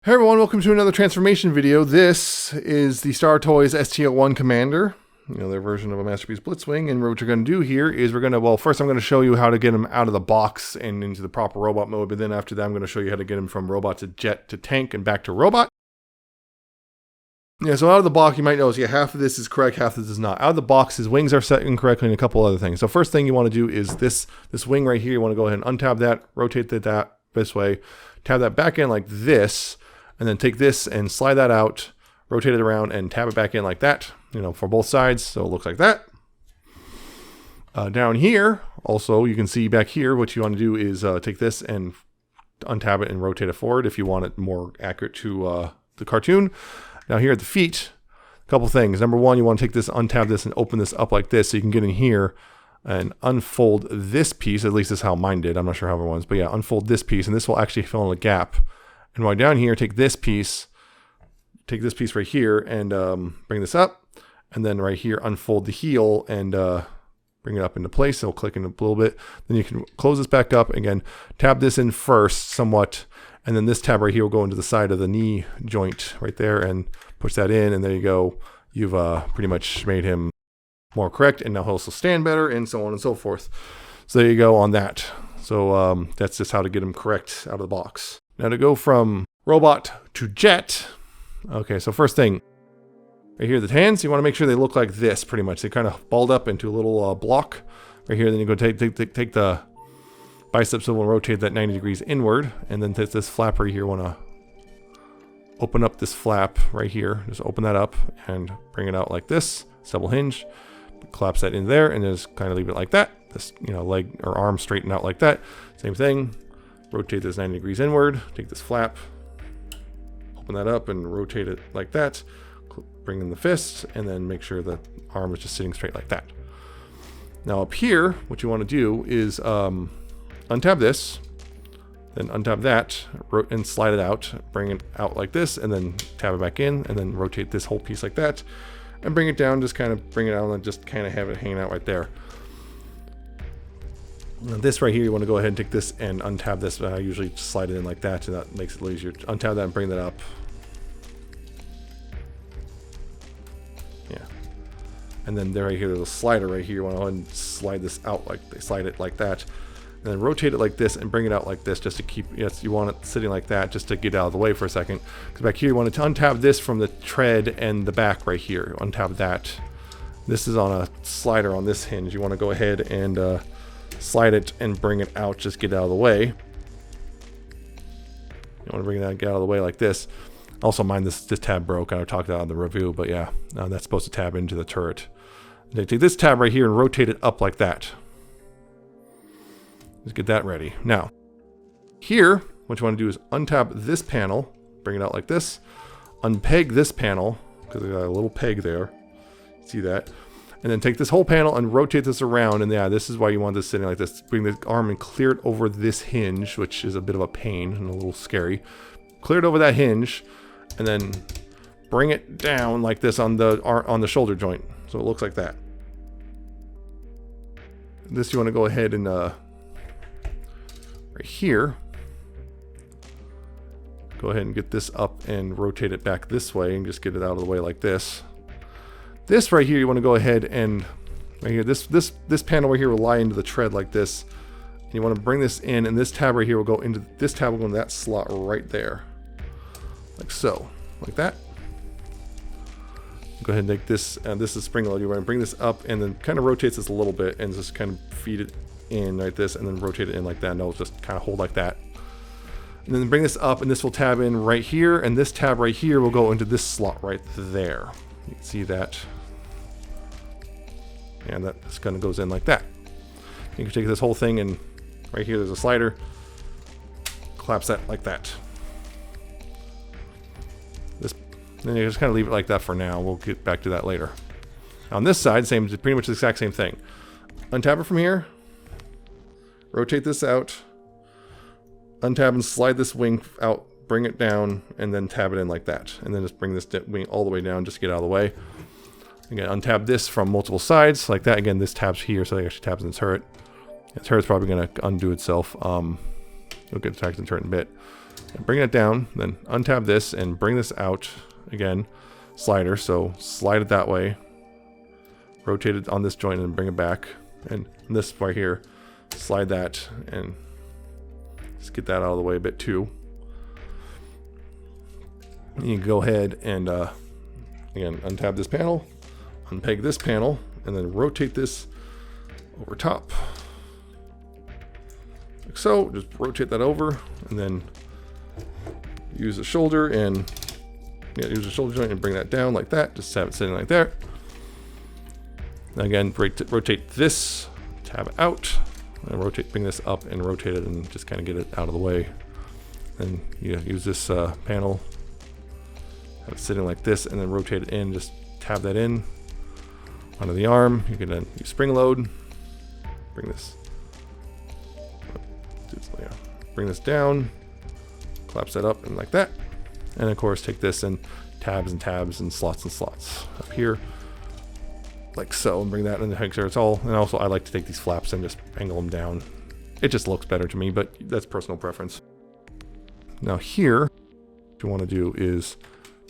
Hey everyone, welcome to another transformation video. This is the Star Toys ST-01 Commander, their version of a Masterpiece Blitzwing. And what you're going to do here is first I'm going to show you how to get him out of the box and into the proper robot mode. But then after that, I'm going to show you how to get him from robot to jet to tank and back to robot. Yeah, so out of the box, you might notice, half of this is correct, half of this is not. Out of the box, his wings are set incorrectly and a couple other things. So first thing you want to do is this wing right here. You want to go ahead and untap that, rotate that this way, tab that back in like this. And then take this and slide that out, rotate it around, and tab it back in like that, for both sides. So it looks like that. Down here, also, you can see back here, what you want to do is take this and untab it and rotate it forward if you want it more accurate to the cartoon. Now here at the feet, a couple things. Number one, you want to take this, untab this, and open this up like this so you can get in here and unfold this piece. At least this is how mine did. I'm not sure how everyone's, but yeah, unfold this piece, and this will actually fill in a gap. And while down here, take this piece right here and bring this up. And then right here, unfold the heel and bring it up into place. It'll click in a little bit. Then you can close this back up. Again, tab this in first somewhat. And then this tab right here will go into the side of the knee joint right there and push that in. And there you go. You've pretty much made him more correct. And now he'll also stand better and so on and so forth. So there you go on that. So that's just how to get him correct out of the box. Now to go from robot to jet, okay, so first thing, right here, the hands, you want to make sure they look like this pretty much. They kind of balled up into a little block right here. Then you go take the bicep swivel and rotate that 90 degrees inward. And then take this flap right here, you want to open up this flap right here. Just open that up and bring it out like this. It's double hinge. Collapse that in there and just kind of leave it like that. This, leg or arm straighten out like that. Same thing. Rotate this 90 degrees inward, take this flap, open that up and rotate it like that. Bring in the fist and then make sure the arm is just sitting straight like that. Now up here, what you want to do is untab this, then untap that and slide it out, bring it out like this and then tab it back in and then rotate this whole piece like that and bring it down, just kind of bring it out and just kind of have it hanging out right there. Now this right here, you want to go ahead and take this and untab this. I usually just slide it in like that, and that makes it a little easier. Untab that and bring that up. Yeah. And then there right here, there's a slider right here. You want to go ahead and slide this out slide it like that. And then rotate it like this and bring it out like this just to keep, you want it sitting like that just to get out of the way for a second. Because back here, you want to untab this from the tread and the back right here. Untab that. This is on a slider on this hinge. You want to go ahead and slide it and bring it out, just get out of the way. You want to bring that, get out of the way like this. Also mind this tab broke. I talked about it in the review, but yeah, that's supposed to tab into the turret. Take this tab right here and rotate it up like that. Just get that ready. Now, here, what you want to do is untap this panel, bring it out like this, unpeg this panel, because there's got a little peg there. See that? And then take this whole panel and rotate this around. And yeah, this is why you want this sitting like this. Bring the arm and clear it over this hinge, which is a bit of a pain and a little scary. Clear it over that hinge and then bring it down like this on the shoulder joint. So it looks like that. This you want to go ahead and right here, go ahead and get this up and rotate it back this way and just get it out of the way like this. This right here, you want to go ahead and right here, this panel right here will lie into the tread like this. And you want to bring this in, and this tab right here will go into that slot right there, like so, like that. Go ahead and take this, and this is spring load. You want to bring this up and then kind of rotates this a little bit and just kind of feed it in like this, and then rotate it in like that. And it'll just kind of hold like that. And then bring this up, and this will tab in right here, and this tab right here will go into this slot right there. You can see that. And that just kind of goes in like that. You can take this whole thing and right here there's a slider. Collapse that like that. Then you just kind of leave it like that for now. We'll get back to that later. On this side, pretty much the exact same thing. Untap it from here. Rotate this out. Untap and slide this wing out. Bring it down and then tab it in like that. And then just bring this wing all the way down just to get out of the way. Again, untab this from multiple sides like that. Again, this tabs here, so it actually tabs in the turret. The turret's probably going to undo itself. We'll get back to the turret in a bit. And bring it down, then untab this and bring this out again. Slider, so slide it that way. Rotate it on this joint and bring it back. And this right here, slide that and just get that out of the way a bit too. You can go ahead and again untab this panel, unpeg this panel, and then rotate this over top. Like so, just rotate that over and then use the shoulder and use the shoulder joint and bring that down like that. Just have it sitting like there. Again, rotate this tab out, and bring this up and rotate it and just kind of get it out of the way. And use this panel, have it sitting like this, and then rotate it in. Just tab that in onto the arm. You can then use spring load. Bring this down, collapse that up and like that. And of course, take this and tabs and slots up here. Like so, and bring that in the make sure it's all. And also, I like to take these flaps and just angle them down. It just looks better to me, but that's personal preference. Now here, what you want to do is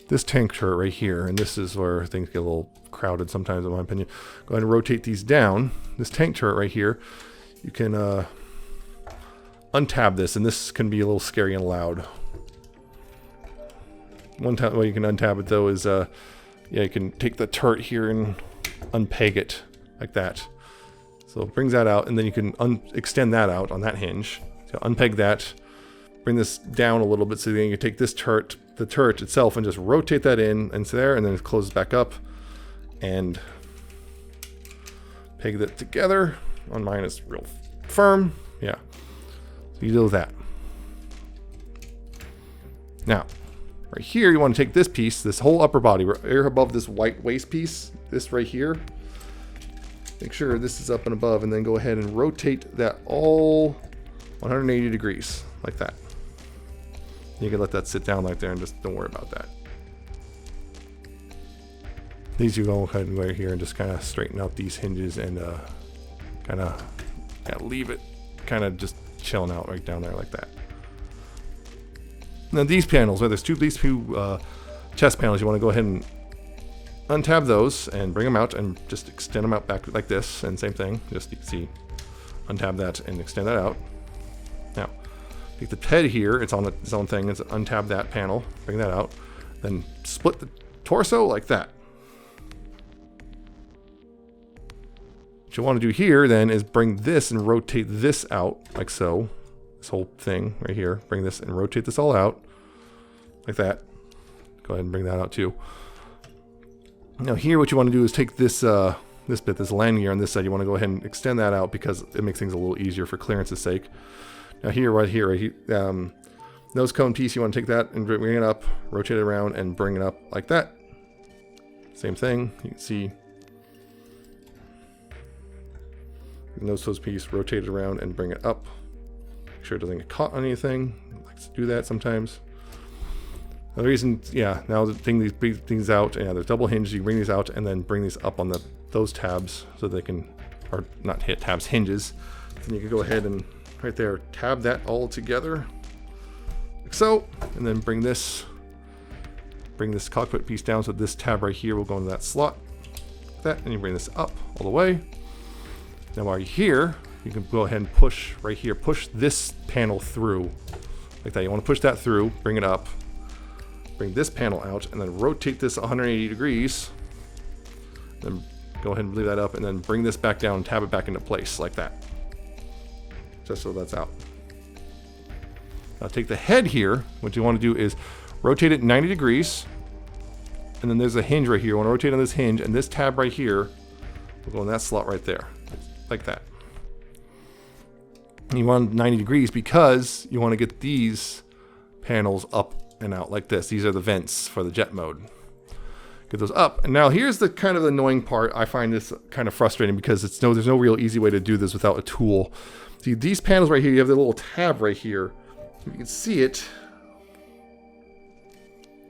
this tank turret right here, and this is where things get a little crowded sometimes, in my opinion. Go ahead and rotate these down. This tank turret right here, you can untab this, and this can be a little scary and loud. One way you can untab it though is, you can take the turret here and unpeg it like that. So it brings that out, and then you can extend that out on that hinge. So unpeg that, bring this down a little bit, so then you can take this turret, the turret itself, and just rotate that in and there, and then it closes back up, and peg that together. On mine it's real firm. Yeah. So you do that. Now, right here, you want to take this piece, this whole upper body, right above this white waist piece, this right here. Make sure this is up and above, and then go ahead and rotate that all 180 degrees, like that. You can let that sit down like there and just don't worry about that. These you go ahead and right here and just kind of straighten out these hinges and kind of leave it kind of just chilling out right down there like that. Now these panels, where there's these two chest panels, you want to go ahead and untab those and bring them out and just extend them out back like this, and same thing, just you can see, untab that and extend that out. Now, take the head here, it's on its own thing, it's untab that panel, bring that out, then split the torso like that. What you want to do here then is bring this and rotate this out like so. This whole thing right here, bring this and rotate this all out like that. Go ahead and bring that out too. Now here what you want to do is take this this bit, this landing gear on this side, you want to go ahead and extend that out because it makes things a little easier for clearance's sake. Now here, right here, nose cone piece, you want to take that and bring it up, rotate it around and bring it up like that. Same thing, you can see nose cone piece, rotate it around and bring it up. Make sure it doesn't get caught on anything. I like to do that sometimes. The reason, now the thing, these big things out, there's double hinges, you bring these out and then bring these up on those tabs so they can, or not hit tabs, hinges. And you can go ahead and right there, tab that all together, like so, and then bring this cockpit piece down so this tab right here will go into that slot, like that, and you bring this up all the way. Now while you're here, you can go ahead and push right here, push this panel through, like that. You want to push that through, bring it up, bring this panel out, and then rotate this 180 degrees. Then go ahead and leave that up, and then bring this back down and tab it back into place like that. Just so that's out. Now take the head here. What you want to do is rotate it 90 degrees, and then there's a hinge right here. You want to rotate on this hinge, and this tab right here will go in that slot right there, like that. And you want 90 degrees because you want to get these panels up and out like this. These are the vents for the jet mode. Get those up. And now here's the kind of annoying part. I find this kind of frustrating because there's no real easy way to do this without a tool. See these panels right here, you have the little tab right here. You can see it.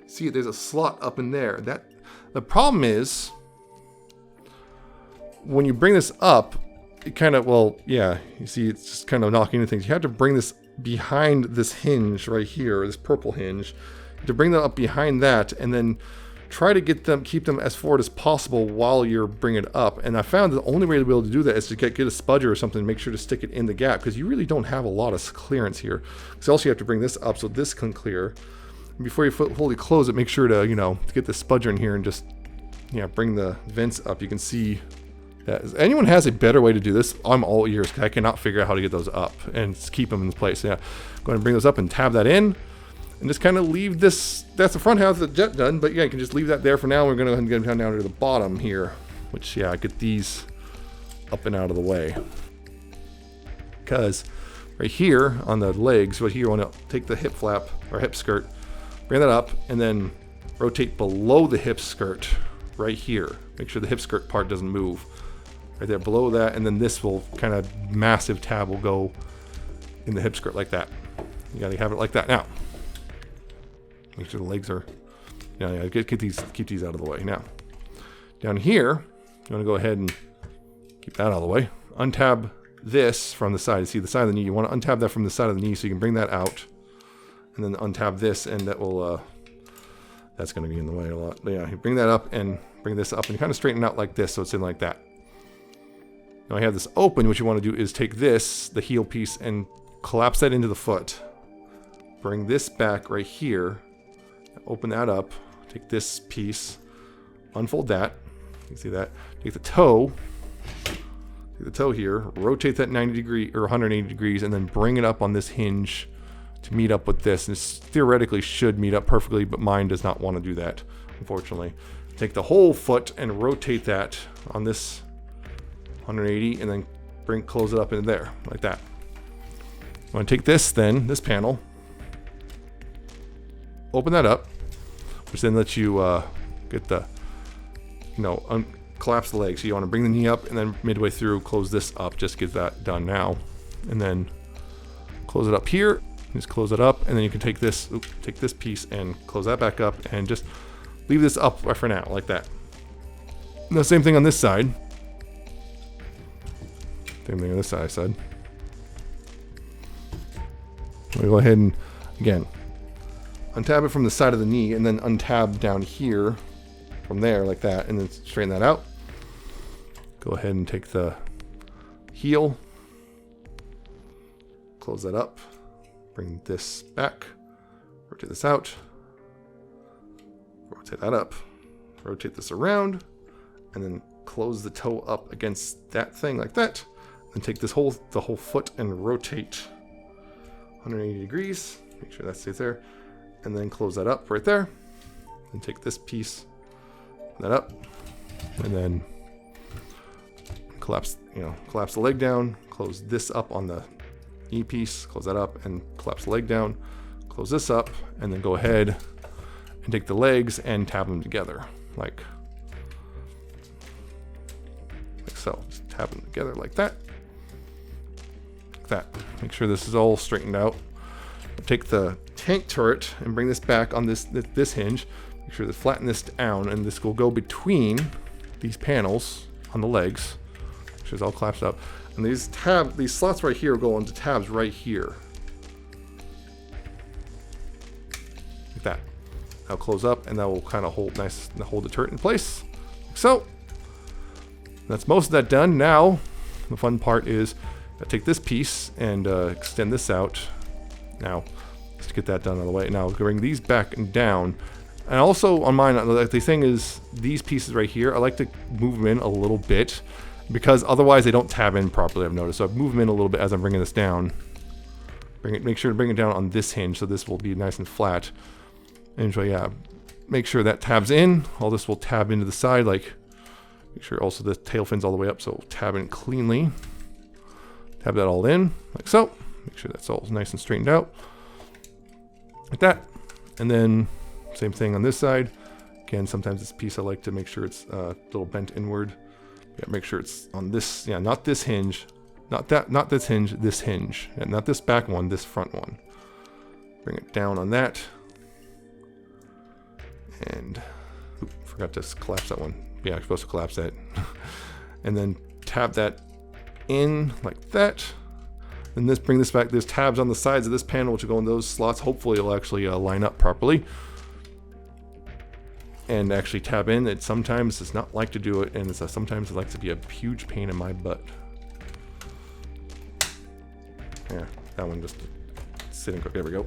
See, there's a slot up in there. The problem is when you bring this up, it kind of, you see it's just kind of knocking into things. You have to bring this behind this hinge right here, this purple hinge, to bring them up behind that, and then try to keep them as forward as possible while you're bringing it up. And I found the only way to be able to do that is to get a spudger or something, make sure to stick it in the gap, because you really don't have a lot of clearance here. So also you have to bring this up so this can clear. And before you fully close it, make sure to, you know, get the spudger in here and just, yeah, bring the vents up. You can see that. If anyone has a better way to do this, I'm all ears, because I cannot figure out how to get those up and keep them in place. Yeah, go ahead and bring those up and tab that in. And just kind of leave this, that's the front half of the jet done, but yeah, you can just leave that there for now. We're going to go ahead and get them down to the bottom here, which, yeah, get these up and out of the way. Because right here on the legs, right here, you want to take the hip flap or hip skirt, bring that up, and then rotate below the hip skirt right here. Make sure the hip skirt part doesn't move. Right there below that, and then this will kind of massive tab will go in the hip skirt like that. You got to have it like that. Now, make sure the legs are, yeah, keep these out of the way. Now, down here, you want to go ahead and keep that out of the way. Untab this from the side. See the side of the knee. You want to untab that from the side of the knee so you can bring that out, and then untab this, and that will, that's going to be in the way a lot. But yeah, you bring that up and bring this up, and kind of straighten it out like this, so it's in like that. Now I have this open. What you want to do is take this, the heel piece, and collapse that into the foot. Bring this back right here. Open that up, take this piece, unfold that, you can see that, take the toe here, rotate that 90 degree or 180 degrees, and then bring it up on this hinge to meet up with this. And this theoretically should meet up perfectly, but mine does not want to do that, unfortunately. Take the whole foot and rotate that on this 180, and then close it up into there, like that. You want to take this then, this panel, open that up, which then lets you get the, you know, collapse the leg. So you want to bring the knee up, and then midway through, close this up. Just get that done now, and then close it up here. Just close it up, and then you can take this piece and close that back up, and just leave this up for now, like that. And the same thing on this side. Same thing on this side. We'll go ahead and again, untab it from the side of the knee, and then untab down here from there like that, and then straighten that out. Go ahead and take the heel, close that up, bring this back, rotate this out, rotate that up, rotate this around, and then close the toe up against that thing like that. Then take this the whole foot and rotate 180 degrees. Make sure that stays there. And then close that up right there. And take this piece, that up, and then collapse the leg down, close this up on the knee piece, close that up, and collapse the leg down, close this up, and then go ahead and take the legs and tab them together, like so. Just tab them together like that. Like that. Make sure this is all straightened out. Take the tank turret and bring this back on this hinge. Make sure to flatten this down, and this will go between these panels on the legs. Make sure it's all collapsed up. And these slots right here will go into tabs right here. Like that. That'll close up, and that will kind of hold the turret in place. Like so. That's most of that done. Now, the fun part is take this piece and extend this out. Now, let's get that done out of the way. Now, bring these back and down. And also on mine, the thing is, these pieces right here, I like to move them in a little bit, because otherwise they don't tab in properly, I've noticed. So I've moved them in a little bit as I'm bringing this down. Make sure to bring it down on this hinge, so this will be nice and flat. And so yeah, make sure that tabs in. All this will tab into the side, like, make sure also the tail fin's all the way up, so tab in cleanly. Tab that all in, like so. Make sure that's all nice and straightened out, like that. And then same thing on this side. Again, sometimes this piece I like to make sure it's a little bent inward. Yeah, make sure it's on this, yeah, not this hinge, not this hinge, this hinge. Yeah, not this back one, this front one. Bring it down on that. And, forgot to collapse that one. Yeah, I'm supposed to collapse that. And then tab that in like that. And bring this back. There's tabs on the sides of this panel which will go in those slots. Hopefully it'll actually line up properly and actually tab in. It sometimes does not like to do it, and sometimes it likes to be a huge pain in my butt. Yeah, that one just sitting. There we go.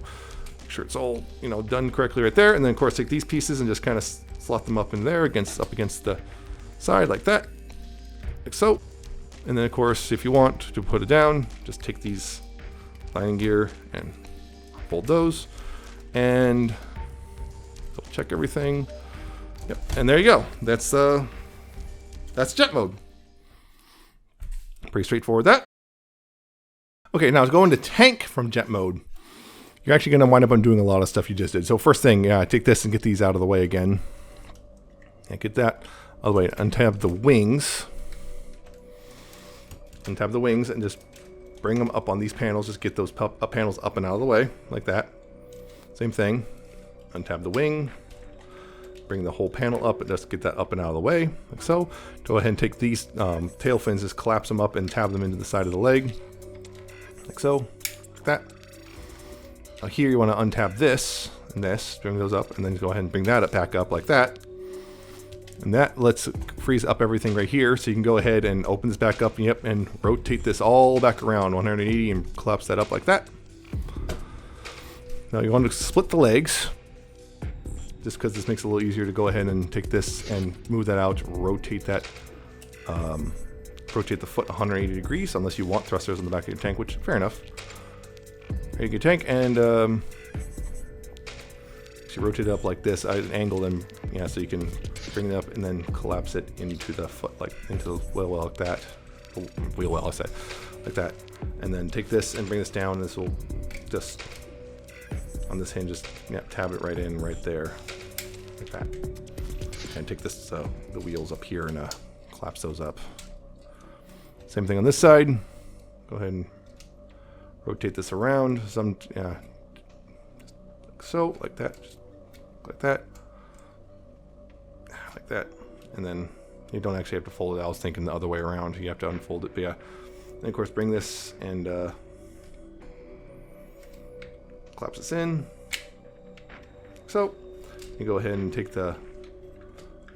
Make sure it's all, you know, done correctly right there. And then of course take these pieces and just kind of slot them up in there up against the side like that, like so. And then of course, if you want to put it down, just take these landing gear and fold those and double check everything. Yep, and there you go. That's jet mode. Pretty straightforward that. Okay, now to go into tank from jet mode, you're actually going to wind up doing a lot of stuff you just did. So first thing, take this and get these out of the way again. And get that out of the way. Untab the wings. Untab the wings and just bring them up on these panels. Just get those panels up and out of the way, like that. Same thing. Untab the wing. Bring the whole panel up and just get that up and out of the way, like so. Go ahead and take these tail fins, just collapse them up and tab them into the side of the leg, like so, like that. Now here you want to untap this and this, bring those up, and then go ahead and bring that back up like that. And that frees up everything right here, so you can go ahead and open this back up, yep, and rotate this all back around 180 and collapse that up like that. Now you want to split the legs, just because this makes it a little easier to go ahead and take this and move that out, rotate that, rotate the foot 180 degrees, unless you want thrusters on the back of your tank, which fair enough. Very good tank, and actually rotate it up like this. I angle them, yeah, so you can bring it up and then collapse it into the foot, like into the wheel well like that. Wheel well, I said, like that. And then take this and bring this down. This will just on this hinge, just tab it right in right there, like that. And take this the wheels up here and collapse those up. Same thing on this side. Go ahead and rotate this around. Like so, like that, just like that, like that, and then you don't actually have to fold it. I was thinking the other way around. You have to unfold it, but yeah. And of course, bring this and collapse this in. So you go ahead and take the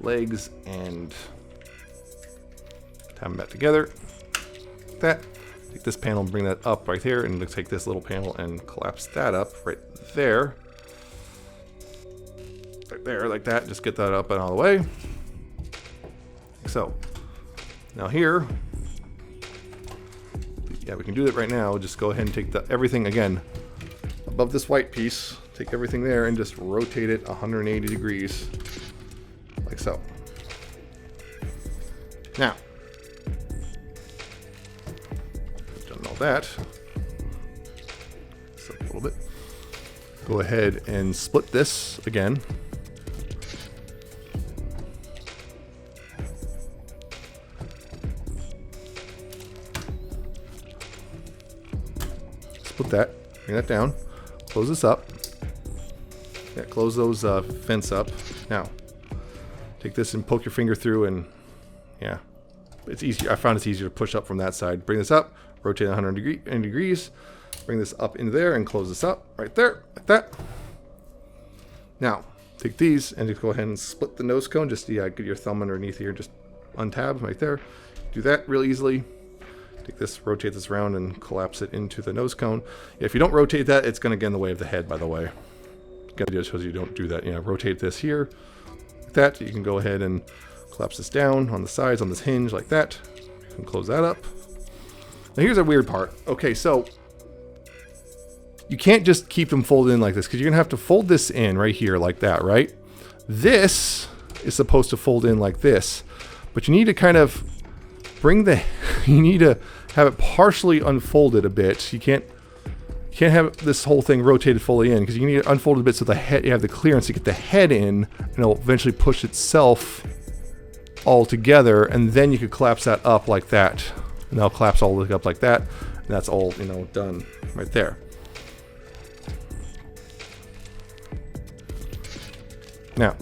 legs and tab them back together. Like that. Take this panel and bring that up right here, and take this little panel and collapse that up right there. Right there, like that. Just get that up and out of the way. Like so. Now here, yeah, we can do that right now. Just go ahead and take everything again above this white piece. Take everything there and just rotate it 180 degrees, like so. Now, I've done all that. So a little bit. Go ahead and split this again. Split that. Bring that down. Close this up. Yeah, close those vents up. Now, take this and poke your finger through, and yeah, it's easy. I found it's easier to push up from that side. Bring this up, rotate 180 degrees, bring this up into there, and close this up right there, like that. Now, take these and just go ahead and split the nose cone. Just get your thumb underneath here, just untab right there. Do that real easily. Take this, rotate this around, and collapse it into the nose cone. If you don't rotate that, it's going to get in the way of the head, by the way. Just shows you don't do that. Rotate this here, like that. You can go ahead and collapse this down on the sides on this hinge like that. You can close that up. Now here's a weird part. Okay, so you can't just keep them folded in like this, because you're gonna have to fold this in right here like that, right? This is supposed to fold in like this, but you need to kind of bring you need to have it partially unfolded a bit. You can't have this whole thing rotated fully in, because you need it unfolded a bit so the head, you have the clearance to get the head in, and it'll eventually push itself all together, and then you could collapse that up like that. And that'll collapse all the way up like that, and that's all, done right there. Now,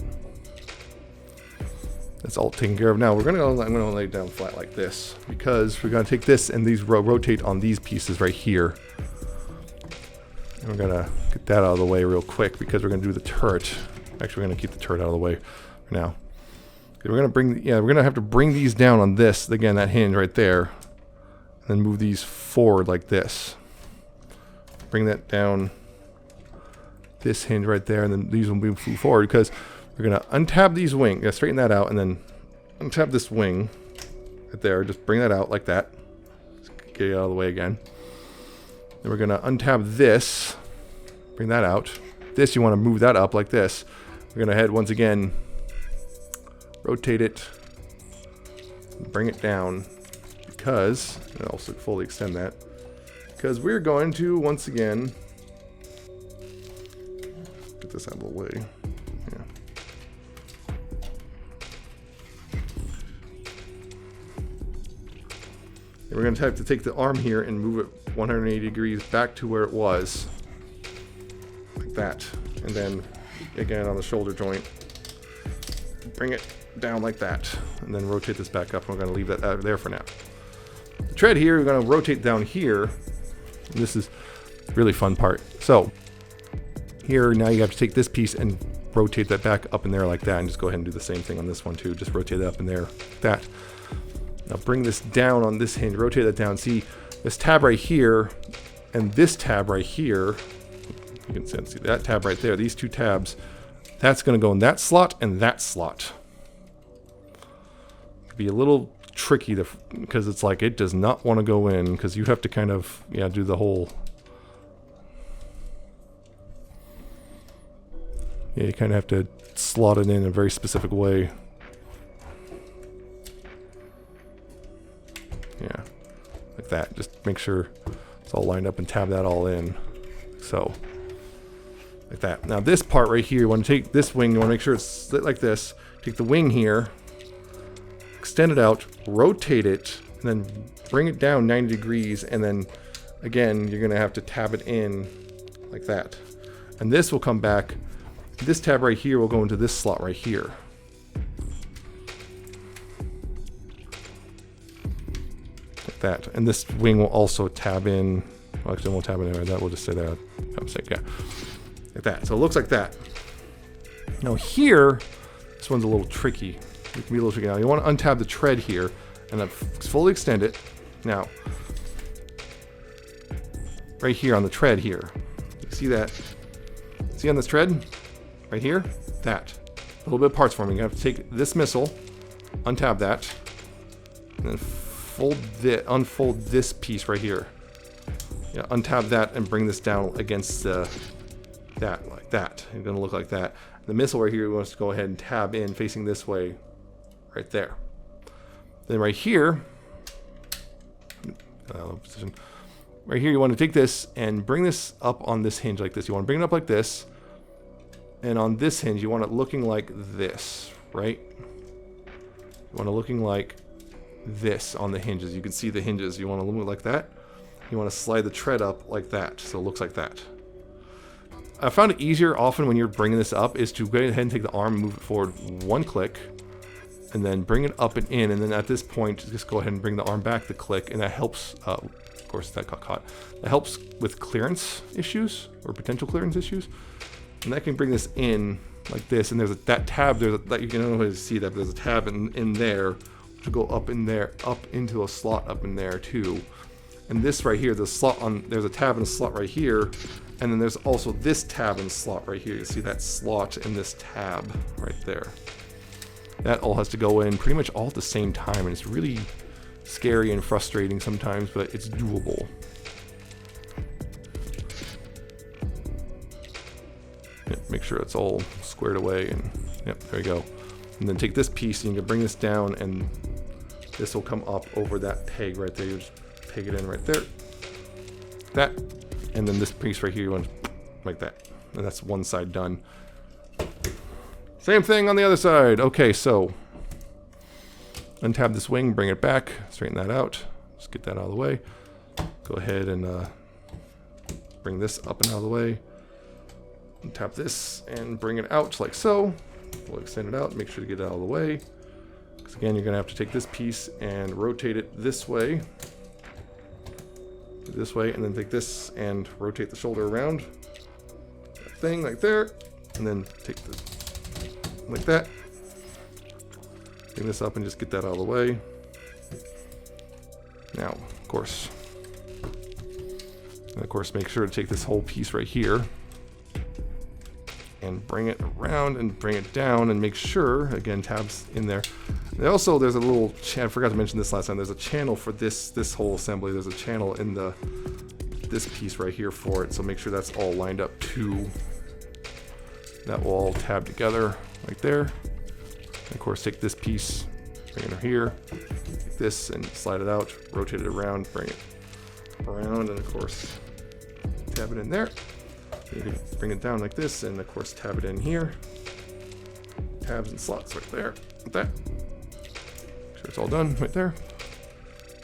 That's all taken care of. Now I'm gonna lay it down flat like this, because we're gonna take this and these rotate on these pieces right here. And we're gonna get that out of the way real quick, because we're gonna do the turret. Actually, we're gonna keep the turret out of the way for now. Okay, we're gonna have to bring these down on this again, that hinge right there, and then move these forward like this. Bring that down, this hinge right there, and then these will move forward, because we're gonna untab these wings, straighten that out, and then untab this wing right there. Just bring that out like that. Just get it out of the way again. Then we're gonna untab this, bring that out. This, you want to move that up like this. We're gonna head once again, rotate it, bring it down, because, and also fully extend that, because we're going to once again get this out of the way. Yeah. And we're going to have to take the arm here and move it 180 degrees back to where it was, like that. And then again on the shoulder joint, bring it down like that, and then rotate this back up. We're going to leave that there for now. The tread here, we're going to rotate down here. And this is the really fun part. So here now you have to take this piece and rotate that back up in there like that, and just go ahead and do the same thing on this one too. Just rotate it up in there like that. Now bring this down on this hinge, rotate that down. See this tab right here and this tab right here. You can see that tab right there, these two tabs, that's going to go in that slot and that slot. It'd be a little tricky because it's like it does not want to go in, because you have to kind of do the whole you kind of have to slot it in a very specific way. Yeah, like that. Just make sure it's all lined up and tab that all in. So, like that. Now this part right here, you want to take this wing, you want to make sure it's split like this. Take the wing here, extend it out, rotate it, and then bring it down 90 degrees, and then again, you're going to have to tab it in like that. And this will come back. This tab right here will go into this slot right here. Like that. And this wing will also tab in. Well, actually, it won't tab in anyway. That will just say that. Yeah. Like that. So it looks like that. Now here, this one's a little tricky. It can be a little tricky. Now you want to untab the tread here and then fully extend it. Now, right here on the tread here. You see that? See on this tread? Right here? That. A little bit of parts forming. You have to take this missile, untab that, and then unfold this piece right here. Yeah, untab that and bring this down against that, like that. It's going to look like that. The missile right here wants to go ahead and tab in facing this way, right there. Then right here, position. Right here, you want to take this and bring this up on this hinge like this. You want to bring it up like this. And on this hinge, you want it looking like this, right? You want it looking like this on the hinges. You can see the hinges. You want to look like that. You want to slide the tread up like that, so it looks like that. I found it easier often when you're bringing this up is to go ahead and take the arm and move it forward one click, and then bring it up and in, and then at this point, just go ahead and bring the arm back the click, and that helps, of course that got caught. That helps with clearance issues, or potential clearance issues. And that can bring this in like this, and there's that tab there that you can only see that there's a tab in there to go up in there, up into a slot up in there too. And this right here, the slot on, there's a tab and a slot right here, and then there's also this tab and slot right here. You see that slot in this tab right there. That all has to go in pretty much all at the same time, and it's really scary and frustrating sometimes, but it's doable. Make sure it's all squared away, and yep, there you go. And then take this piece and you can bring this down, and this will come up over that peg right there. You just peg it in right there, that, and then this piece right here you want like that, and that's one side done. Same thing on the other side. Okay, so untab this wing, bring it back, straighten that out, just get that out of the way. Go ahead and bring this up and out of the way. Tap this and bring it out like so. We'll extend it out, make sure to get it out of the way. So again, you're going to have to take this piece and rotate it this way, and then take this and rotate the shoulder around. That thing like there, and then take this like that. Bring this up and just get that out of the way. Now, of course, make sure to take this whole piece right here and bring it around and bring it down, and make sure, again, tabs in there. And also, there's a little I forgot to mention this last time. There's a channel for this whole assembly. There's a channel in this piece right here for it. So make sure that's all lined up too. That will all tab together right there. And of course, take this piece, bring it here, take this and slide it out, rotate it around, bring it around, and of course, tab it in there. You can bring it down like this, and of course, tab it in here. Tabs and slots right there, like that. Make sure it's all done right there.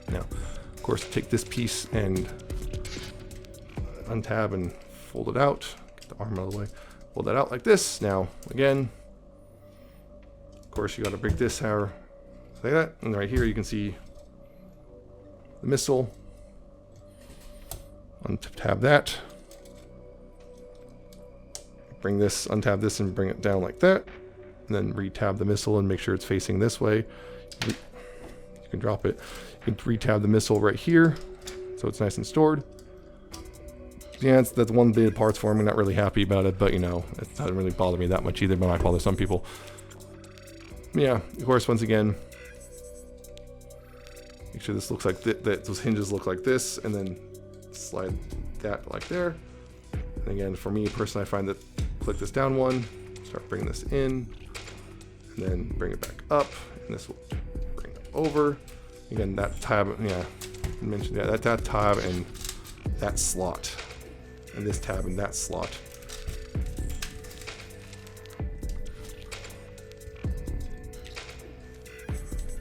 Now, of course, take this piece and untab and fold it out. Get the arm out of the way. Fold that out like this. Now, again, of course, you got to break this like that. And right here, you can see the missile. Untab that. Bring this, untab this, and bring it down like that. And then retab the missile and make sure it's facing this way. You can drop it. You can retab the missile right here, so it's nice and stored. Yeah, that's one bit of parts for me. I'm not really happy about it, but you know, it doesn't really bother me that much either, but it might bother some people. Yeah, of course, once again, make sure this looks like that those hinges look like this, and then slide that like there. And again, for me personally, I find that click this down one, start bringing this in, and then bring it back up, and this will bring it over. Again, that tab, yeah, I mentioned that tab and that slot, and this tab and that slot.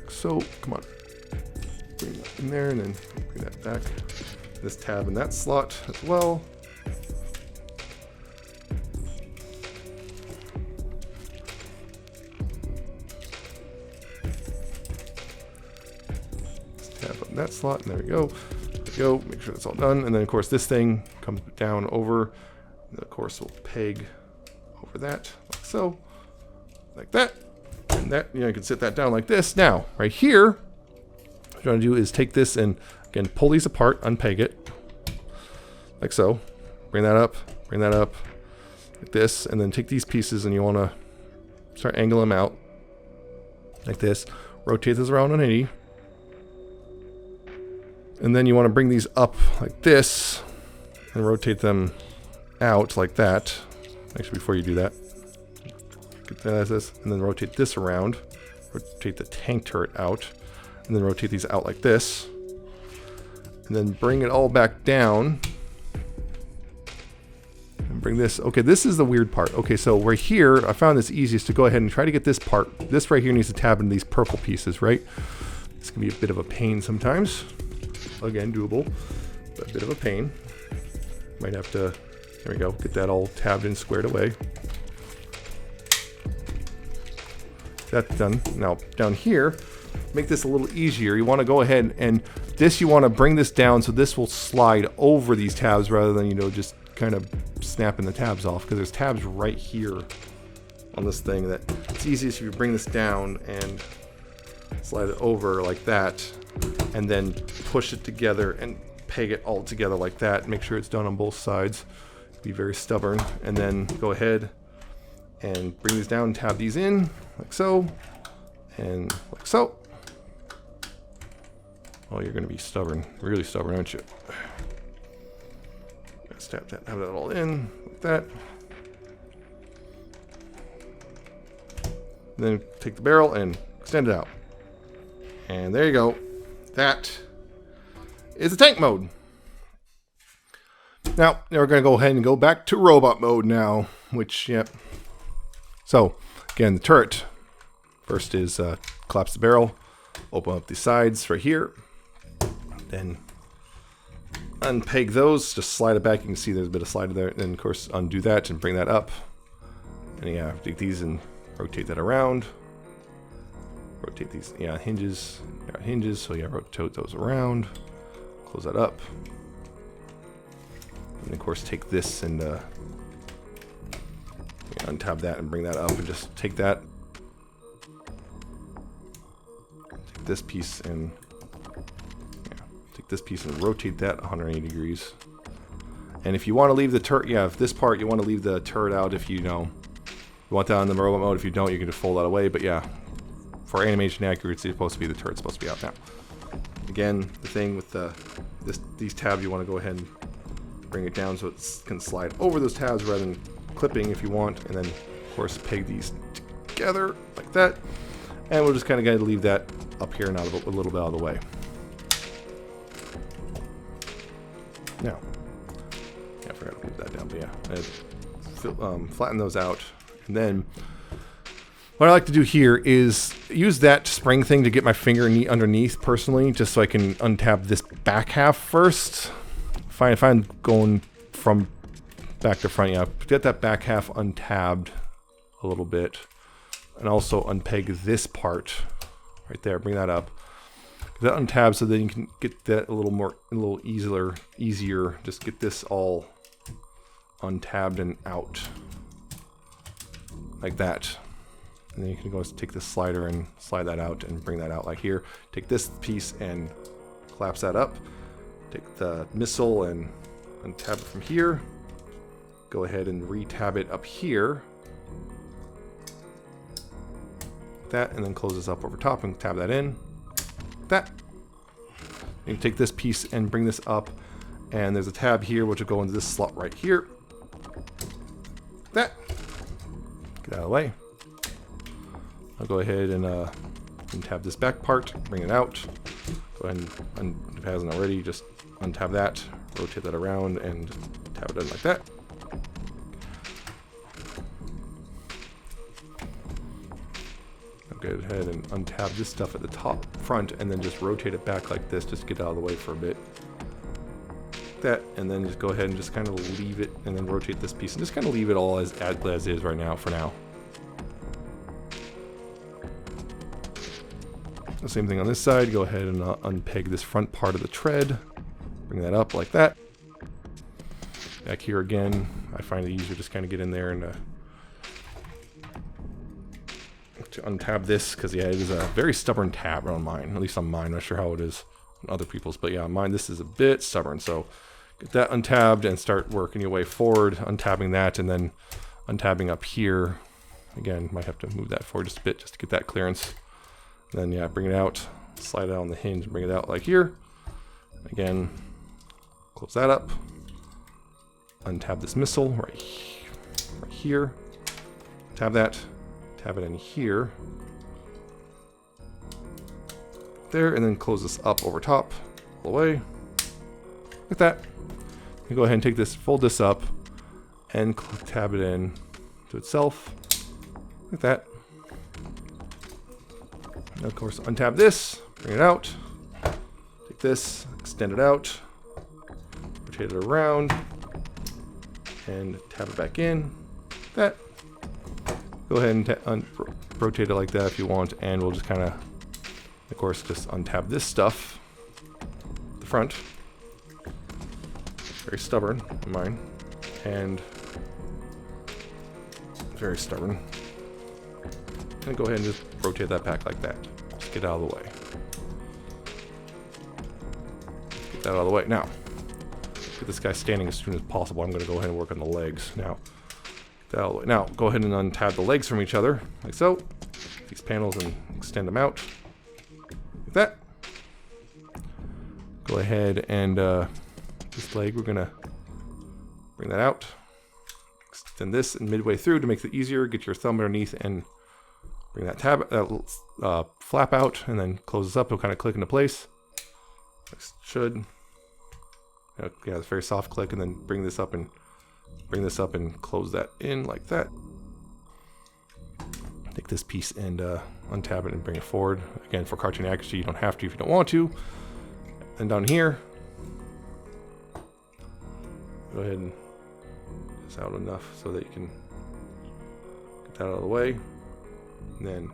So come on, bring that in there, and then bring that back. This tab and that slot as well. That slot, and there we go. There we go. Make sure that's all done. And then of course this thing comes down over. And of course we'll peg over that like so, like that, and that. You know, you can sit that down like this. Now right here, what you want to do is take this and again pull these apart, unpeg it like so. Bring that up like this, and then take these pieces and you want to start angling them out like this. Rotate this around 180. And then you want to bring these up like this and rotate them out like that. Actually, before you do that, get that as this, and then rotate this around. Rotate the tank turret out, and then rotate these out like this. And then bring it all back down. And bring this. Okay, this is the weird part. Okay, so right here, I found this easiest to go ahead and try to get this part. This right here needs to tab into these purple pieces, right? This can be a bit of a pain sometimes. Again, doable, but a bit of a pain. Might have to, there we go, get that all tabbed and squared away. That's done. Now, down here, make this a little easier. You want to go ahead and this, you want to bring this down so this will slide over these tabs rather than, you know, just kind of snapping the tabs off, because there's tabs right here on this thing that it's easiest if you bring this down and slide it over like that, and then push it together and peg it all together like that. Make sure it's done on both sides. Be very stubborn. And then go ahead and bring these down, tab these in like so, and like so. Oh, you're going to be stubborn, really stubborn, aren't you? Let's tap that, have that all in like that. And then take the barrel and extend it out. And there you go. That is the tank mode. Now, we're going to go ahead and go back to robot mode now, which, yep. So, again, the turret. First is collapse the barrel, open up the sides right here, then unpeg those, just slide it back. You can see there's a bit of slide there. And then, of course, undo that and bring that up. And yeah, take these and rotate that around. rotate these, yeah, hinges, got hinges, so yeah, rotate those around, close that up, and of course take this and untab that and bring that up, and just take that, take this piece and take this piece and rotate that 180 degrees. And if you want to leave the turret, yeah, if this part you want to leave the turret out, if you know you want that on the robot mode. If you don't, you can just fold that away. But yeah, for animation accuracy, it's supposed to be, the turret's supposed to be out now. Again, the thing with these tabs, you want to go ahead and bring it down so it can slide over those tabs rather than clipping if you want. And then, of course, peg these together like that. And we'll just kind of leave that up here and out of a little bit out of the way. Now, yeah, I forgot to move that down, but yeah, flatten those out. And then what I like to do here is use that spring thing to get my finger underneath personally, just so I can untab this back half first. If I'm going from back to front, yeah, get that back half untabbed a little bit. And also unpeg this part right there, bring that up. Get that untabbed so then you can get that a little easier. Just get this all untabbed and out. Like that. And then you can go take this slider and slide that out and bring that out like here. Take this piece and collapse that up. Take the missile and untab it from here. Go ahead and retab it up here. Like that, and then close this up over top and tab that in. Like that. You can take this piece and bring this up, and there's a tab here which will go into this slot right here. Like that. Get out of the way. I'll go ahead and untab this back part, bring it out. Go ahead and, if it hasn't already, just untab that, rotate that around, and tab it in like that. I'll go ahead and untab this stuff at the top front, and then just rotate it back like this, just get out of the way for a bit. Like that, and then just go ahead and just kind of leave it, and then rotate this piece, and just kind of leave it all as is right now, for now. The same thing on this side. Go ahead and unpeg this front part of the tread. Bring that up like that. Back here again, I find it easier just kind of get in there and to untab this, because yeah, it is a very stubborn tab on mine. At least on mine. I'm not sure how it is on other people's, but yeah, on mine this is a bit stubborn. So get that untabbed and start working your way forward, untabbing that, and then untabbing up here. Again, might have to move that forward just a bit just to get that clearance. Then yeah, bring it out, slide it on the hinge and bring it out like here. Again, close that up. Untab this missile right here. Tab that, tab it in here. There, and then close this up over top, all the way. Like that. You go ahead and take this, fold this up, and tab it in to itself. Like that. And of course, untab this, bring it out, take this, extend it out, rotate it around, and tab it back in. That. Go ahead and rotate it like that if you want, and we'll just kind of course, just untab this stuff, the front. Very stubborn on mine, and very stubborn. And go ahead and just rotate that back like that. Just get out of the way. Get that out of the way. Now, get this guy standing as soon as possible. I'm going to go ahead and work on the legs now. Get that out of the way. Now, go ahead and untab the legs from each other, like so. These panels and extend them out. Like that. Go ahead and this leg, we're going to bring that out. Extend this and midway through to make it easier. Get your thumb underneath and bring that flap out, and then close this up. It'll kind of click into place. It should. Yeah, it's a very soft click, and then bring this up and close that in like that. Take this piece and untab it and bring it forward. Again, for cartoon accuracy, you don't have to if you don't want to. And down here, go ahead and get this out enough so that you can get that out of the way. And then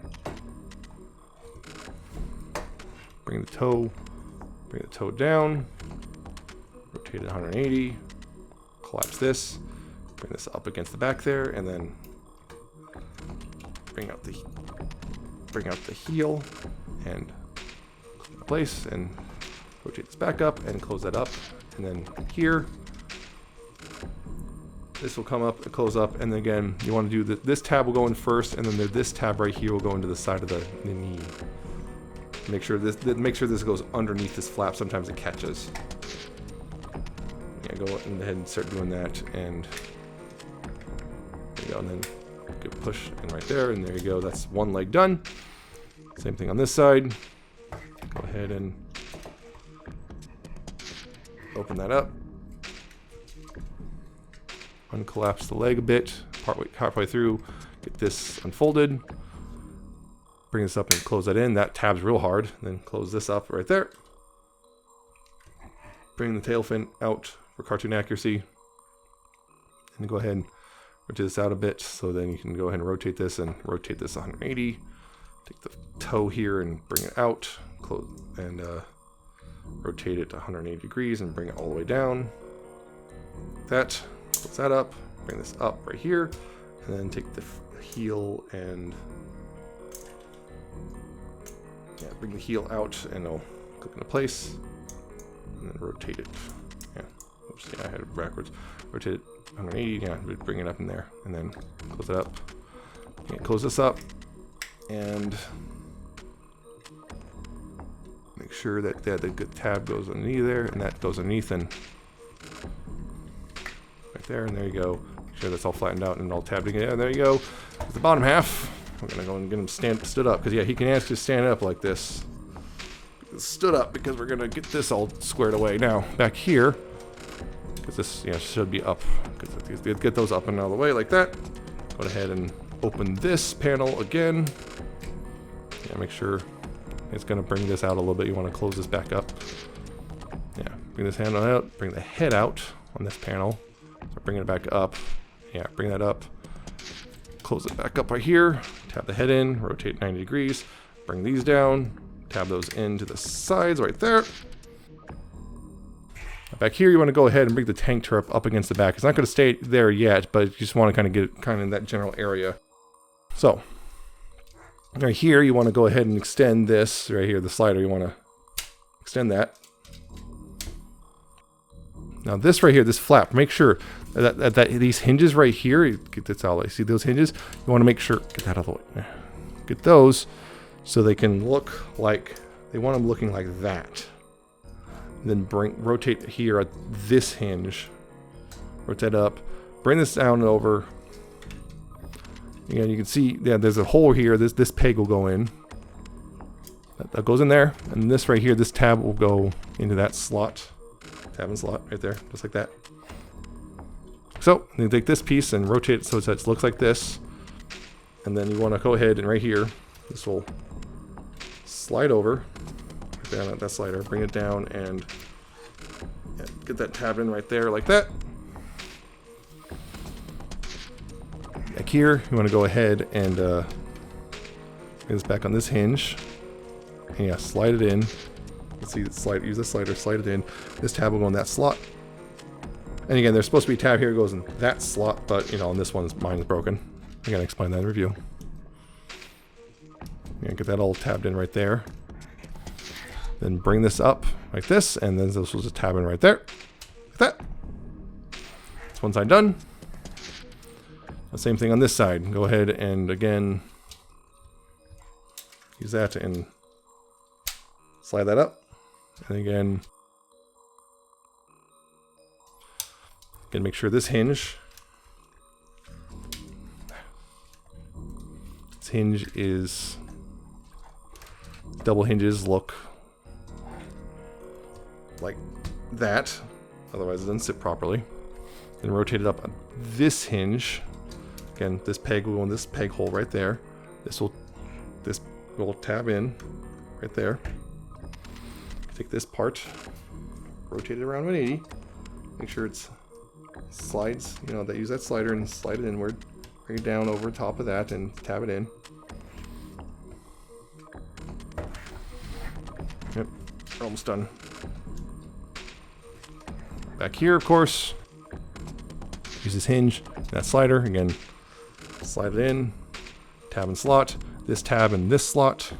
bring the toe down, rotate it 180, collapse this, bring this up against the back there, and then bring out the heel and place, and rotate this back up and close that up. And then here, this will come up and close up, and then again, you want to do this tab will go in first, and then this tab right here will go into the side of the knee. Make sure this goes underneath this flap. Sometimes it catches. Yeah, go ahead and start doing that, and there you go, and then good push and right there, and there you go. That's one leg done. Same thing on this side. Go ahead and open that up. Uncollapse the leg a bit, halfway through. Get this unfolded. Bring this up and close that in. That tab's real hard. Then close this up right there. Bring the tail fin out for cartoon accuracy. And go ahead and rotate this out a bit, so then you can go ahead and rotate this 180. Take the toe here and bring it out. Close and rotate it to 180 degrees and bring it all the way down. Like that. Close that up. Bring this up right here, and then take the heel and bring the heel out, and it'll click into place. And then rotate it. Yeah. Oops. Yeah, I had it backwards. Rotate it 180. Yeah. Bring it up in there, and then close it up. Okay, close this up, and make sure that the good tab goes underneath there, and that goes underneath, and right there, and there you go. Make sure that's all flattened out and all tabbed again. And there you go. The bottom half. We're gonna go and get him stood up, because yeah, he can actually stand up like this. Stood up, because we're gonna get this all squared away. Now back here, because this should be up. Because get those up and out of the way like that. Go ahead and open this panel again. Yeah, make sure it's gonna bring this out a little bit. You want to close this back up. Yeah, bring this handle out. Bring the head out on this panel. So bring it back up. Yeah, bring that up. Close it back up right here. Tab the head in. Rotate 90 degrees. Bring these down. Tab those into the sides right there. Back here, you want to go ahead and bring the tank turret up against the back. It's not going to stay there yet, but you just want to kind of get it in that general area. So, right here, you want to go ahead and extend this right here, the slider. You want to extend that. Now this right here, this flap, make sure that these hinges right here, get this out. See those hinges? You want to make sure, get that out of the way. Get those so they can look like, they want them looking like that. And then rotate here at this hinge. Rotate up. Bring this down and over. Again, you can see, yeah, there's a hole here. This peg will go in. That goes in there. And this right here, this tab will go into that slot. Tab and slot right there, just like that. So, you take this piece and rotate it so it looks like this. And then you want to go ahead and right here, this will slide over. Down at that slider, bring it down, and get that tab in right there like that. Back here, you want to go ahead and bring this back on this hinge. And yeah, slide it in. Let's see, use the slider, slide it in. This tab will go in that slot. And again, there's supposed to be a tab here that goes in that slot, but on this one, mine is broken. I gotta explain that in review. Yeah, get that all tabbed in right there. Then bring this up like this, and then this will just tab in right there. Like that. That's one side done. The same thing on this side. Go ahead and again use that and slide that up. And again make sure this hinge is double hinges look like that, otherwise it doesn't sit properly. Then rotate it up on this hinge. Again, this peg will go in this peg hole right there. This will tab in right there. Take this part, rotate it around 180. Make sure it's slides. That use that slider and slide it inward. Bring it down over top of that and tab it in. Yep. We're almost done. Back here, of course, use this hinge, that slider, again, slide it in, tab and slot, this tab and this slot.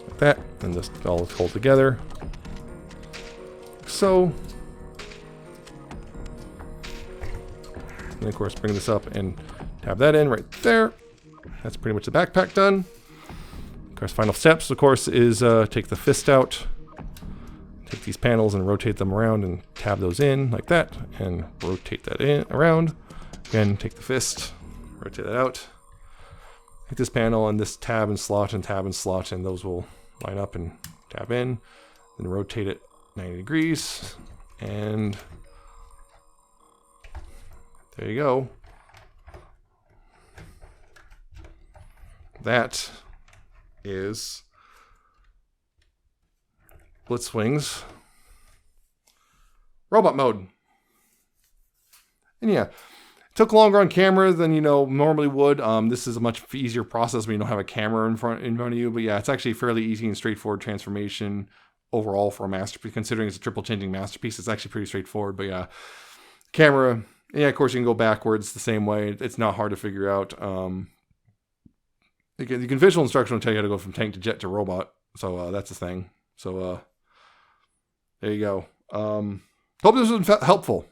Like that, and just all hold together. So, and of course bring this up and tab that in right there. That's pretty much the backpack done. Of course, final steps, of course, is take the fist out, take these panels and rotate them around and tab those in like that, and rotate that in around. Again, take the fist, rotate that out. Take this panel and this tab and slot, and those will line up and tab in. Then rotate it 90 degrees, and there you go. That is Blitzwing's robot mode. And yeah, it took longer on camera than normally would. This is a much easier process when you don't have a camera in front of you. But yeah, it's actually a fairly easy and straightforward transformation overall for a masterpiece. Considering it's a triple changing masterpiece, it's actually pretty straightforward. But yeah, camera, yeah, of course you can go backwards the same way. It's not hard to figure out. You can visual instruction will tell you how to go from tank to jet to robot. So that's the thing. So there you go. Hope this was helpful.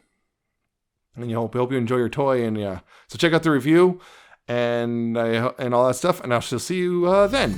And hope you enjoy your toy. And yeah, so check out the review and all that stuff. And I shall see you then.